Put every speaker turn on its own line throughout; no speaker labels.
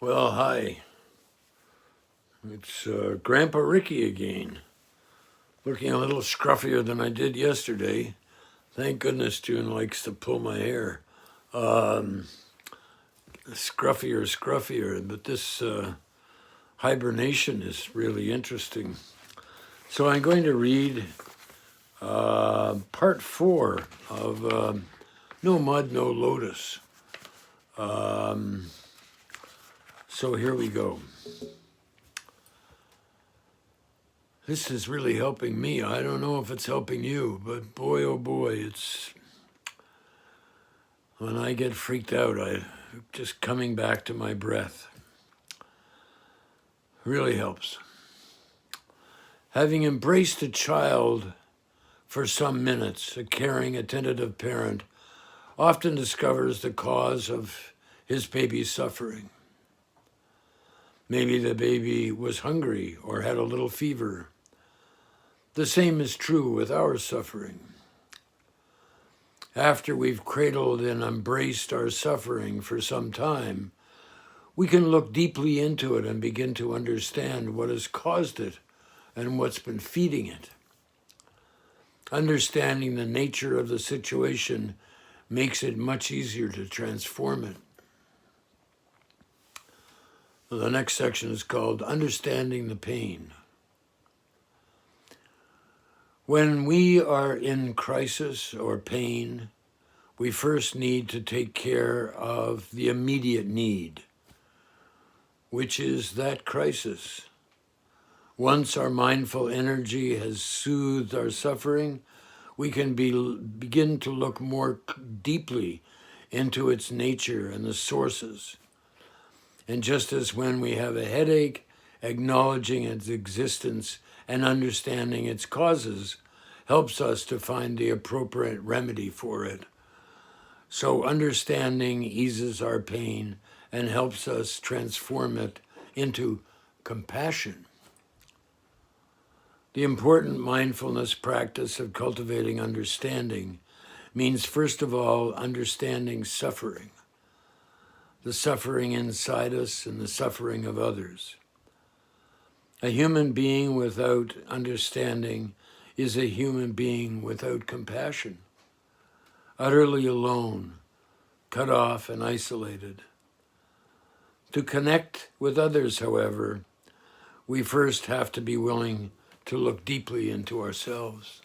Well, hi. It's Grandpa Ricky again. Looking a little scruffier than I did yesterday. Thank goodness June likes to pull my hair. Scruffier, but this hibernation is really interesting. So I'm going to read part 4 of No Mud, No Lotus. So here we go. This is really helping me. I don't know if it's helping you, but boy, oh boy, it's when I get freaked out, I just coming back to my breath really helps. Having embraced a child for some minutes, a caring, attentive parent often discovers the cause of his baby's suffering. Maybe the baby was hungry or had a little fever. The same is true with our suffering. After we've cradled and embraced our suffering for some time, we can look deeply into it and begin to understand what has caused it and what's been feeding it. Understanding the nature of the situation makes it much easier to transform it. The next section is called Understanding the Pain. When we are in crisis or pain, we first need to take care of the immediate need, which is that crisis. Once our mindful energy has soothed our suffering, we can begin to look more deeply into its nature and the sources. And just as when we have a headache, acknowledging its existence and understanding its causes helps us to find the appropriate remedy for it. So understanding eases our pain and helps us transform it into compassion. The important mindfulness practice of cultivating understanding means, first of all, understanding suffering, the suffering inside us and the suffering of others. A human being without understanding is a human being without compassion, utterly alone, cut off and isolated. To connect with others, however, we first have to be willing to look deeply into ourselves.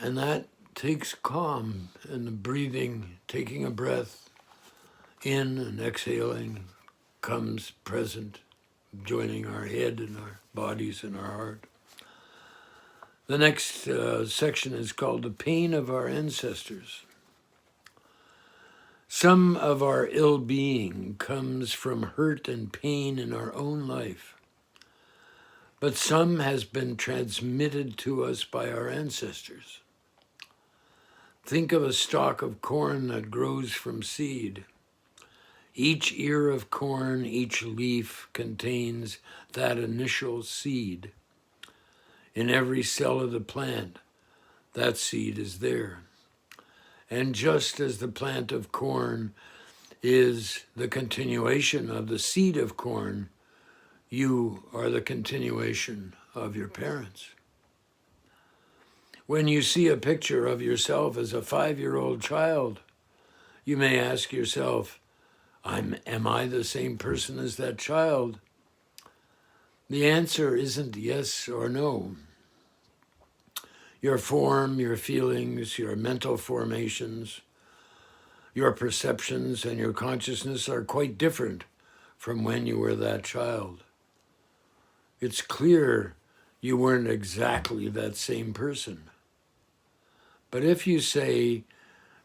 And that takes calm and the breathing, taking a breath in and exhaling, comes present, joining our head and our bodies and our heart. The next section is called The Pain of Our Ancestors. Some of our ill-being comes from hurt and pain in our own life, but some has been transmitted to us by our ancestors. Think of a stalk of corn that grows from seed. Each ear of corn, each leaf contains that initial seed. In every cell of the plant, that seed is there. And just as the plant of corn is the continuation of the seed of corn, you are the continuation of your parents. When you see a picture of yourself as a 5-year-old child, you may ask yourself, am I the same person as that child? The answer isn't yes or no. Your form, your feelings, your mental formations, your perceptions, and your consciousness are quite different from when you were that child. It's clear you weren't exactly that same person. But if you say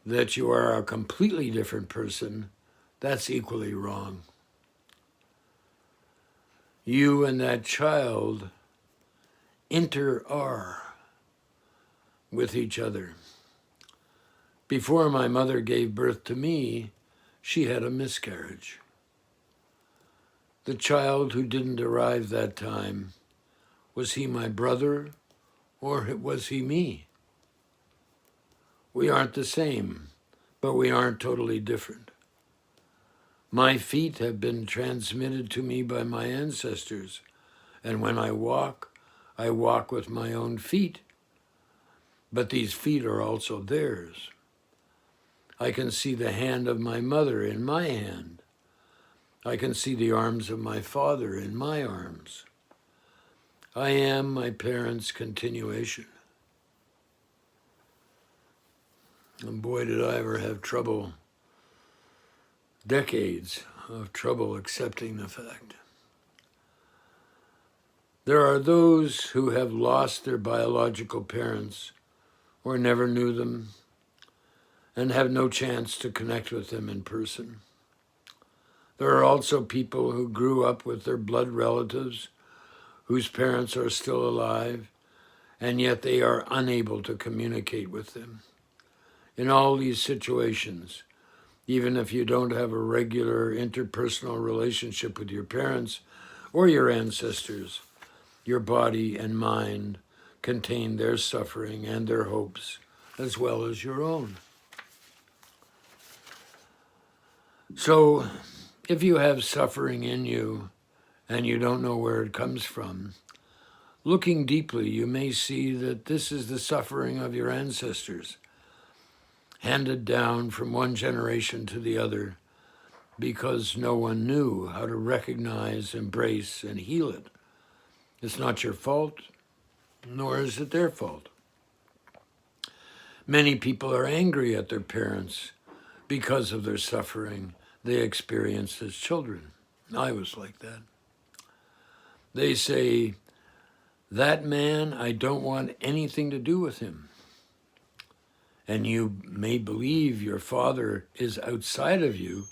that you are a completely different person, that's equally wrong. You and that child are with each other. Before my mother gave birth to me, she had a miscarriage. The child who didn't arrive that time, was he my brother or was he me? We aren't the same, but we aren't totally different. My feet have been transmitted to me by my ancestors, and when I walk with my own feet, but these feet are also theirs. I can see the hand of my mother in my hand. I can see the arms of my father in my arms. I am my parents' continuation. And boy, did I ever have trouble, decades of trouble accepting the fact. There are those who have lost their biological parents or never knew them and have no chance to connect with them in person. There are also people who grew up with their blood relatives whose parents are still alive, and yet they are unable to communicate with them. In all these situations, even if you don't have a regular interpersonal relationship with your parents or your ancestors, your body and mind contain their suffering and their hopes, as well as your own. So, if you have suffering in you and you don't know where it comes from, looking deeply, you may see that this is the suffering of your ancestors, handed down from one generation to the other, because no one knew how to recognize, embrace, and heal it. It's not your fault, nor is it their fault. Many people are angry at their parents because of their suffering they experienced as children. I was like that. They say, "That man, I don't want anything to do with him." And you may believe your father is outside of you,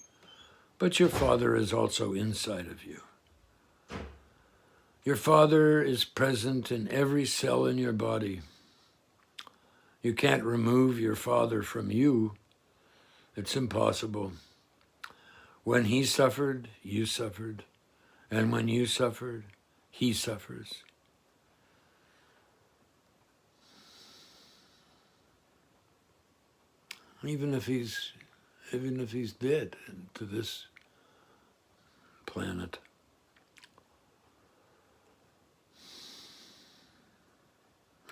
but your father is also inside of you. Your father is present in every cell in your body. You can't remove your father from you. It's impossible. When he suffered, you suffered. And when you suffered, he suffers. Even if he's dead to this planet.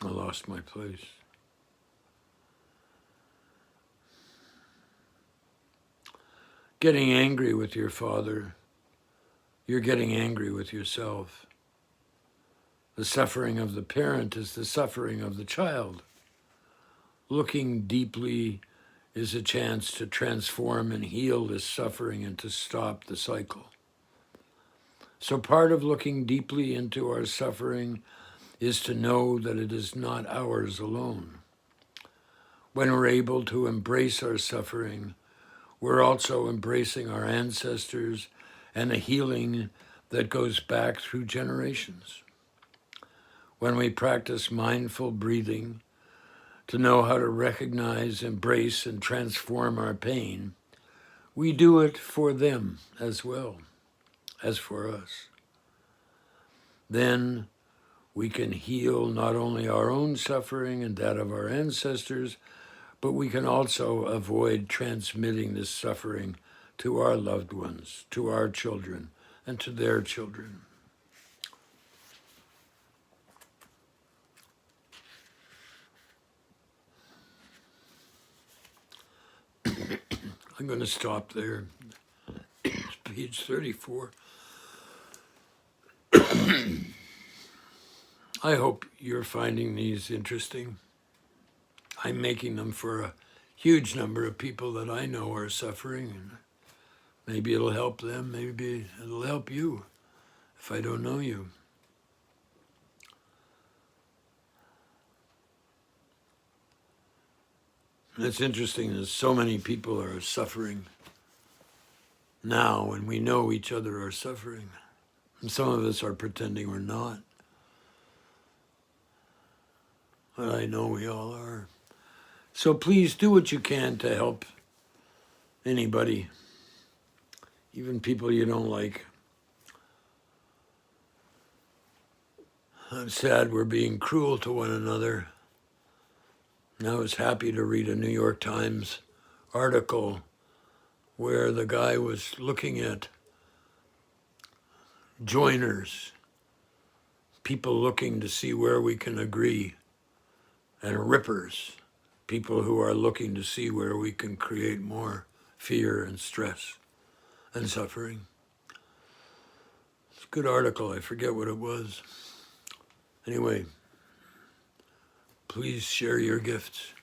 I lost my place. Getting angry with your father, you're getting angry with yourself. The suffering of the parent is the suffering of the child. Looking deeply is a chance to transform and heal this suffering and to stop the cycle. So part of looking deeply into our suffering is to know that it is not ours alone. When we're able to embrace our suffering, we're also embracing our ancestors and the healing that goes back through generations. When we practice mindful breathing to know how to recognize, embrace, and transform our pain, we do it for them as well as for us. Then we can heal not only our own suffering and that of our ancestors, but we can also avoid transmitting this suffering to our loved ones, to our children, and to their children. I'm going to stop there. It's page 34. I hope you're finding these interesting. I'm making them for a huge number of people that I know are suffering, and maybe it'll help them, maybe it'll help you if I don't know you. And it's interesting that so many people are suffering now, and we know each other are suffering. And some of us are pretending we're not. But I know we all are. So please do what you can to help anybody, even people you don't like. I'm sad we're being cruel to one another. And I was happy to read a New York Times article where the guy was looking at joiners, people looking to see where we can agree, and rippers, people who are looking to see where we can create more fear and stress and suffering. It's a good article. I forget what it was. Anyway, please share your gifts.